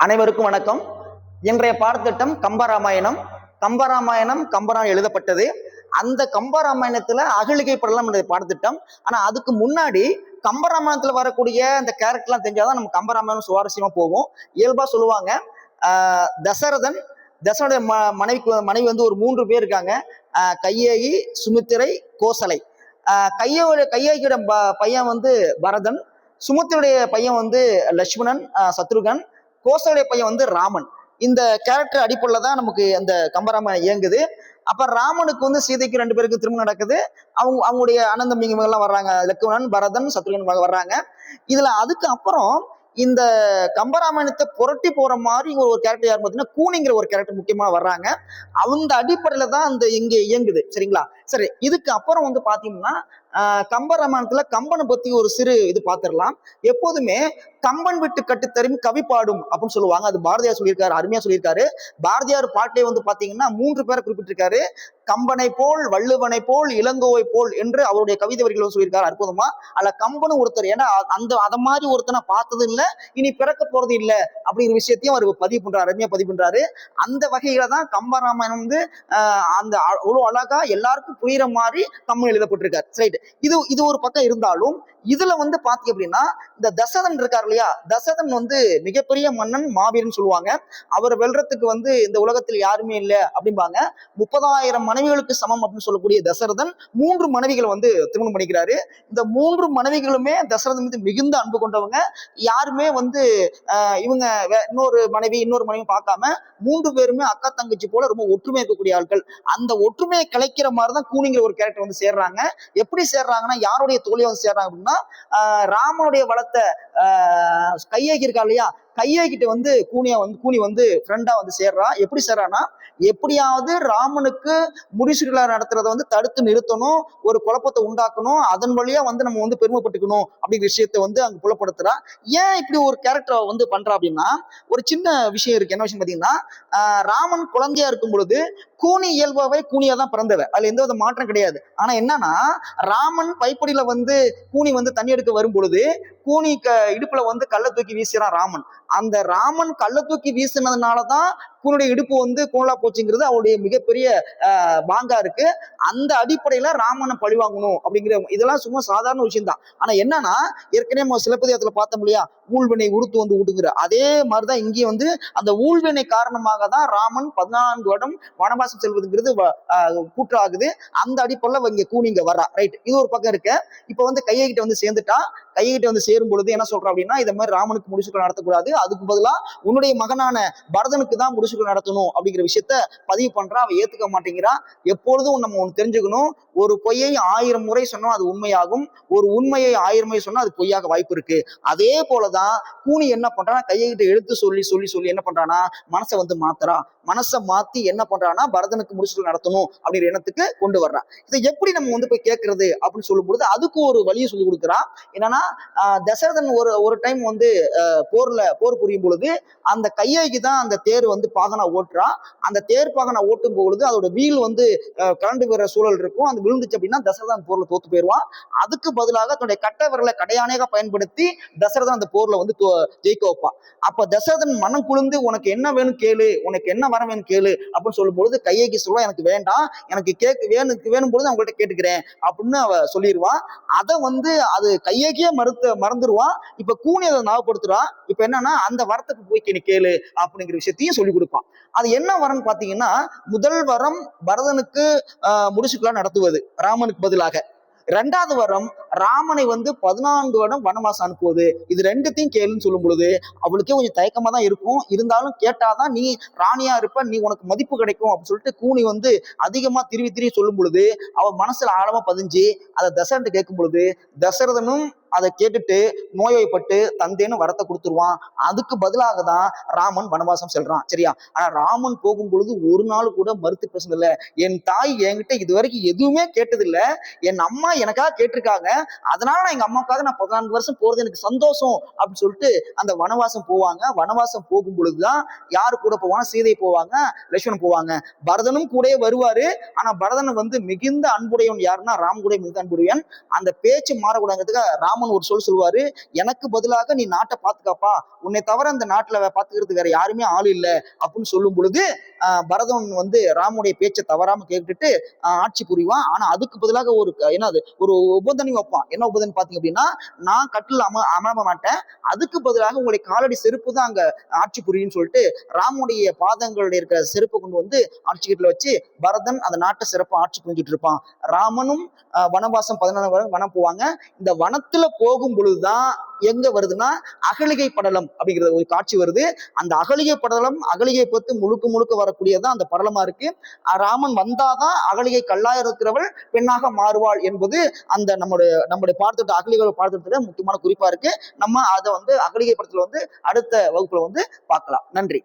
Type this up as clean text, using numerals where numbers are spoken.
அனைவருக்கும் வணக்கம். இன்றைய பாடத்திட்டம் கம்பராமாயணம். கம்பராமாயணம் எழுதப்பட்டது. அந்த கம்பராமாயணத்துல அகலிகை படலாம் பாடத்திட்டம். ஆனா அதுக்கு முன்னாடி கம்பராமாயணத்துல வரக்கூடிய இந்த கேரக்டர்லாம் தெரிஞ்சாதான் நம்ம கம்பராமாயணம் சுவாரஸ்யமா போகும். இயல்பா சொல்லுவாங்க, தசரனுடைய மனைவி வந்து ஒரு 3 பேர் இருக்காங்க. கையேயி, சுமித்திரை, கோசலை. கையேகியோட பையன் வந்து பரதன், சுமித்திரையுடைய பையன் வந்து லட்சுமணன், சத்ருகன், கோசலுடைய பையன் வந்து ராமன். இந்த கேரக்டர் அடிப்படையில தான் நமக்கு அந்த கம்பராமாயணம் இயங்குது. அப்ப ராமனுக்கு வந்து சீதைக்கு 2 பேருக்கு திருமணம் நடக்குது. அவங்களுடைய அண்ணன் தம்பிங்க எல்லாம் வர்றாங்க. லக்குவணன், பரதன், சத்ருகன் வர்றாங்க. இதுல அதுக்கு அப்புறம் இந்த கம்பராமாயணத்தை புரட்டி போற மாதிரி ஒரு கேரக்டர் யார் பார்த்தீங்கன்னா கூனிங்கிற ஒரு கேரக்டர் முக்கியமா வர்றாங்க. அந்த அடிப்படையில தான் அந்த இங்க இயங்குது. சரிங்களா? சரி, இதுக்கு அப்புறம் வந்து பாத்தீங்கன்னா கம்பராமாயணத்துல கம்பனை பத்தி ஒரு சிறு இது பார்த்திடலாம். எப்போதுமே கம்பன் விட்டு கட்டுத்தரும் கவி பாடும் அப்படின்னு சொல்லுவாங்க. அது பாரதியார் சொல்லியிருக்காரு, அருமையா சொல்லியிருக்காரு. பாரதியார் பாட்டிலே வந்து பாத்தீங்கன்னா 3 பேரை குறிப்பிட்டிருக்காரு. கம்பனை போல், வள்ளுவனை போல், இளங்கோவை போல் என்று அவருடைய கவிதை வரிகள் சொல்லியிருக்காரு அற்புதமா. அல்ல கம்பனும் ஒருத்தர், ஏன்னா அத மாதிரி ஒருத்தனை பார்த்தது இல்லை, இனி பிறக்க போறது இல்லை அப்படிங்கிற விஷயத்தையும் அவர் பதிவு பண்றாரு, அருமையா பதிவு பண்றாரு. அந்த வகையில தான் கம்பராமாயணம் வந்து அந்த அவ்வளவு அழகா எல்லாருக்கும் புரியுற மாதிரி கம்பன் எழுதப்பட்டிருக்காரு. ரைட். இது ஒரு பக்கம் இருந்தாலும் இதுல வந்து பாத்தீங்க அப்படின்னா இந்த தசரதன் இருக்காரு இல்லையா, தசரதன் வந்து மிகப்பெரிய மன்னன், மாவீரன் சொல்லுவாங்க. அவர் வெல்றதுக்கு வந்து இந்த உலகத்தில் யாருமே இல்லை அப்படிம்பாங்க. 30,000 மனைவிகளுக்கு சமம் அப்படின்னு சொல்லக்கூடிய தசரதன் 3 மனைவிகளை வந்து திருமணம் பண்ணிக்கிறாரு. இந்த 3 மனைவிகளுமே தசரதன் மீது மிகுந்த அன்பு கொண்டவங்க. யாருமே வந்து இவங்க இன்னொரு மனைவி பார்க்காம 3 பேருமே அக்கா தங்கச்சி போல ரொம்ப ஒற்றுமை இருக்கக்கூடிய ஆட்கள். அந்த ஒற்றுமையை கலைக்கிற மாதிரிதான் கூனிங்கிற ஒரு கேரக்டர் வந்து சேர்றாங்க. எப்படி சேர்றாங்கன்னா, யாருடைய தோழியை வந்து சேர்றாங்க அப்படின்னா ராமனுடைய வளர்த்த கையேகி இருக்கா இல்லையா, கையேகிட்ட வந்து கூனி வந்து ஃப்ரெண்டா வந்து சேர்றா. எப்படி சேர்றான்னா, எப்படியாவது ராமனுக்கு முடிசூடலா நடத்துறத வந்து தடுத்து நிறுத்தணும், ஒரு குழப்பத்தை உண்டாக்கணும், அதன் வழியா வந்து நம்ம வந்து பெருமைப்பட்டுக்கணும் அப்படிங்கிற விஷயத்த வந்து அங்க புலப்படுத்துறா. ஏன் இப்படி ஒரு கேரக்டர் வந்து பண்றா அப்படின்னா, ஒரு சின்ன விஷயம் இருக்கு. என்ன விஷயம் பாத்தீங்கன்னா, ராமன் குழந்தையா இருக்கும் பொழுது கூனி இயல்பாவே கூனியா தான் பிறந்தவ, அதுல எந்த வித மாற்றம் கிடையாது. ஆனா என்னன்னா, ராமன் பைப்படியில வந்து கூனி வந்து தண்ணி எடுக்க வரும் பொழுது கூனி இடுப்புல வந்து கல்லை தூக்கி வீசுறான் ராமன். அந்த ராமன் கல்லை தூக்கி வீசினதுனாலதான் கூனுடைய இடுப்பு வந்து கூணலா போச்சுங்கிறது அவருடைய மிகப்பெரிய பாங்கா இருக்கு. அந்த அடிப்படையில ராமனை பழிவாங்கணும் அப்படிங்கிற இதெல்லாம் சும்மா சாதாரண விஷயம் தான். ஆனா என்னன்னா, ஏற்கனவே நம்ம சிலப்பதிகாரத்துல பார்த்தோம் இல்லையா, ஊழ்வினை உடுத்து வந்து ஊட்டுங்கிற அதே மாதிரிதான் இங்கே வந்து அந்த ஊழ்வினை காரணமாக தான் ராமன் 14 வருடம் வனவாசம் செல்வதுங்கிறது கூற்றாகுது. அந்த அடிப்படையில இங்க கூனிங்க வர்றா. ரைட். இது ஒரு பக்கம் இருக்கு. இப்ப வந்து கையகிட்ட வந்து சேர்ந்துட்டா. கையகிட்ட வந்து சேரும் பொழுது என்ன சொல்றா அப்படின்னா, இதை மாதிரி ராமனுக்கு முடிச்சுக்கள் நடத்தக்கூடாது, அதுக்கு பதிலா உன்னுடைய மகனான பரதனுக்கு தான் முடிச்சுக்கள் நடத்தணும் அப்படிங்கிற விஷயத்த பதிவு பண்றா. அவ ஏத்துக்க மாட்டேங்கிறா. எப்பொழுதும் நம்ம ஒண்ணு தெரிஞ்சுக்கணும், ஒரு பொய்யை 1000 முறை சொன்னா அது உண்மையாகும், ஒரு உண்மையை 1000 முறை சொன்னா அது பொய்யாக வாய்ப்பு இருக்கு. அதே போலதான் கூனி என்ன பண்றான்னா, கையகிட்ட எடுத்து சொல்லி சொல்லி சொல்லி என்ன பண்றானா, மனசை வந்து மாத்துறா. மனசை மாத்தி என்ன பண்றான்னா, பரதனுக்கு முடிச்சுக்கள் நடத்தணும் அப்படிங்கிற எண்ணத்துக்கு கொண்டு வர்றா. இதை எப்படி நம்ம வந்து போய் கேட்கறது அப்படின்னு சொல்லும் பொழுது அதுக்கு ஒரு வழியை சொல்லி கொடுக்குறா. என்னன்னா, தசரதன் ஒரு டைம் வந்து போர் புரியும் பொழுது அந்த கையேகி தான் அந்த தேர் வந்து பாகனா ஓட்டுறா. அந்த தேர் பாகனா ஓட்டும் பொழுது அதோட வீல் வந்து கலண்டு வர சூழல் இருக்கும். அது விழுந்துச்சு அப்படின்னா தசரதன் போர்ல தோத்து போயிடுவான். அதுக்கு பதிலாக தன்னுடைய கட்டை விரலை கடையானையாக பயன்படுத்தி தசரதன் அந்த போர்ல வந்து ஜெயிக்க வைப்பான். அப்ப தசரதன் மனம் குளிர்ந்து, உனக்கு என்ன வேணும் கேளு, உனக்கு என்ன வர வேணும் கேளு அப்படின்னு சொல்லும் பொழுது கையேகி சொல்லுவா, எனக்கு வேண்டாம், எனக்கு வேணும் பொழுது அவங்கள்ட்ட கேட்டுக்கிறேன் அப்படின்னு அவ சொல்லிடுவான். அதை வந்து அது கையேகியே மறந்துடுவான். இப்ப கூனி அதை ஞாபகப்படுத்துறா. இப்ப என்னன்னா, அந்த வரத்துக்கு போய் நீ கேளு அப்படிங்கிற விஷயத்தையும் சொல்லி கொடுப்பான். அது என்ன வரம்னு பாத்தீங்கன்னா, முதல் வரம் பரதனுக்கு முடிச்சுக்கலாம் நடத்துவது ராமனுக்கு பதிலாக. 2வது வரம் ராமனை வந்து 14 வருடம் வனவாசம் அனுப்புவது. இது 2த்தையும் கேளுன்னு சொல்லும் பொழுது அவளுக்கே கொஞ்சம் தயக்கமா தான் இருக்கும். இருந்தாலும் கேட்டாதான் நீ ராணியா இருப்ப, நீ உனக்கு மதிப்பு கிடைக்கும் அப்படின்னு சொல்லிட்டு கூனி வந்து அதிகமா திருவி சொல்லும் பொழுது அவ மனசுல ஆழமா பதிஞ்சு அதை தசரதன் கேட்கும் பொழுது தசரதனும் அதை கேட்டுட்டு நோய்வாய்ப்பட்டு தந்தேன்னு வரத்தை கொடுத்துருவான். அதுக்கு பதிலாக தான் ராமன் வனவாசம் செல்றான். சரியா? ஆனா ராமன் போகும் பொழுது ஒரு நாள் கூட மறுத்து பேசுனதில்ல. என் தாய் என்கிட்ட இது வரைக்கும் எதுவுமே கேட்டதில்லை, என் அம்மா எனக்காக கேட்டிருக்காங்க, அதனால நான் எங்க அம்மாவுக்காக நான் 14 வருஷம் போறது எனக்கு சந்தோஷம் அப்படின்னு சொல்லிட்டு அந்த வனவாசம் போவாங்க. வனவாசம் போகும் பொழுதுதான் யாரு கூட போவாங்க? சீதை போவாங்க, லட்சுமணன் போவாங்க. பரதனும் கூடயே வருவாரு. ஆனா பரதன் வந்து மிகுந்த அன்புடையவன். யாருன்னா ராம் கூட மிகுந்த அன்புடையவன். அந்த பேச்சு மாறக்கூடாதுக்காக ராமன் ஒரு சொல்லுவாரு, எனக்கு பதிலாக நீ நாட்டை பாத்துக்காப்பா, உன்னை தவிர அந்த நாட்டுல பாத்துக்கிறது வேற யாருமே ஆள் இல்ல அப்படின்னு சொல்லும் பொழுது பரதன் வந்து ராமுடைய பேச்சை தவறாம கேட்டுட்டு ஆட்சி புரிவான். ஆனா அதுக்கு பதிலாக ஒரு என்னது ஒரு உபதனி வைப்பான். என்ன உபதனி பாத்தீங்க அப்படின்னா, நான் கட்டில் அமர மாட்டேன், அதுக்கு பதிலாக உங்களுடைய காலடி செருப்பு தான் அங்க ஆட்சி புரியும்னு சொல்லிட்டு ராமுடைய பாதங்களுடைய இருக்கிற செருப்பை கொண்டு வந்து ஆட்சி கட்டில வச்சு பரதன் அந்த நாட்டை சிறப்பா ஆட்சி புரிஞ்சுட்டு இருப்பான். ராமனும் வனவாசம் 14 வனம் போவாங்க. இந்த வனத்துல போகும் பொழுதுதான் எங்க வருதுன்னா அகலிகை படலம் அப்படிங்கிற ஒரு காட்சி வருது. அந்த அகலிகை படலம் அகலிகை பத்து முழுக்க முழுக்க வரக்கூடியதான் அந்த படலமா இருக்கு. ராமன் வந்தாதான் அகலிகை கல்லாக இருக்கிறவள் பெண்ணாக மாறுவாள் என்பது அந்த நம்முடைய பார்த்துட்டு அகலிகளை பார்த்துட்டு முக்கியமான குறிப்பா இருக்கு. நம்ம அதை வந்து அகலிகை படத்துல வந்து அடுத்த வகுப்புல வந்து பார்க்கலாம். நன்றி.